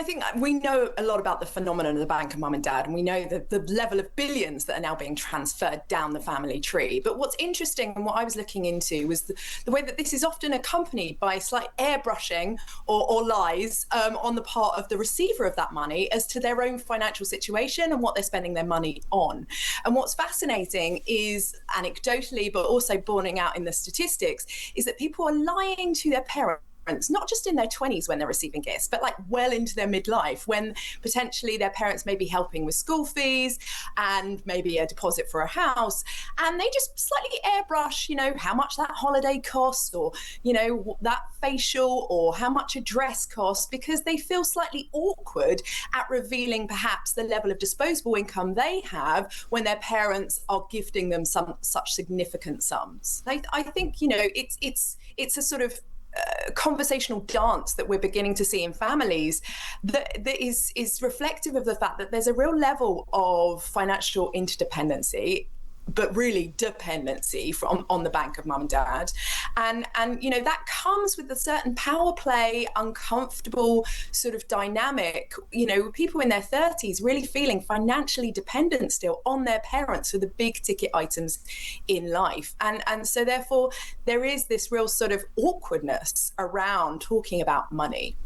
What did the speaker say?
think we know a lot about the phenomenon of the bank of mum and dad, and we know the level of billions that are now being transferred down the family tree. But what's interesting, and what I was looking into, was the way that this is often accompanied by slight airbrushing or lies on the part of the receiver of that money as to their own financial situation and what they're spending their money on. And what's fascinating is, anecdotally, but also borne out in the statistics, is that people are lying to their parents, not just in their 20s when they're receiving gifts, but like well into their midlife, when potentially their parents may be helping with school fees and maybe a deposit for a house, and they just slightly airbrush, how much that holiday costs, or that facial, or how much a dress costs, because they feel slightly awkward at revealing perhaps the level of disposable income they have when their parents are gifting them such significant sums. I think it's a sort of conversational dance that we're beginning to see in families that is reflective of the fact that there's a real level of financial interdependency, but really dependency on the bank of mum and dad, and that comes with a certain power play, uncomfortable sort of dynamic. People in their 30s really feeling financially dependent still on their parents for the big ticket items in life, and so therefore there is this real sort of awkwardness around talking about money.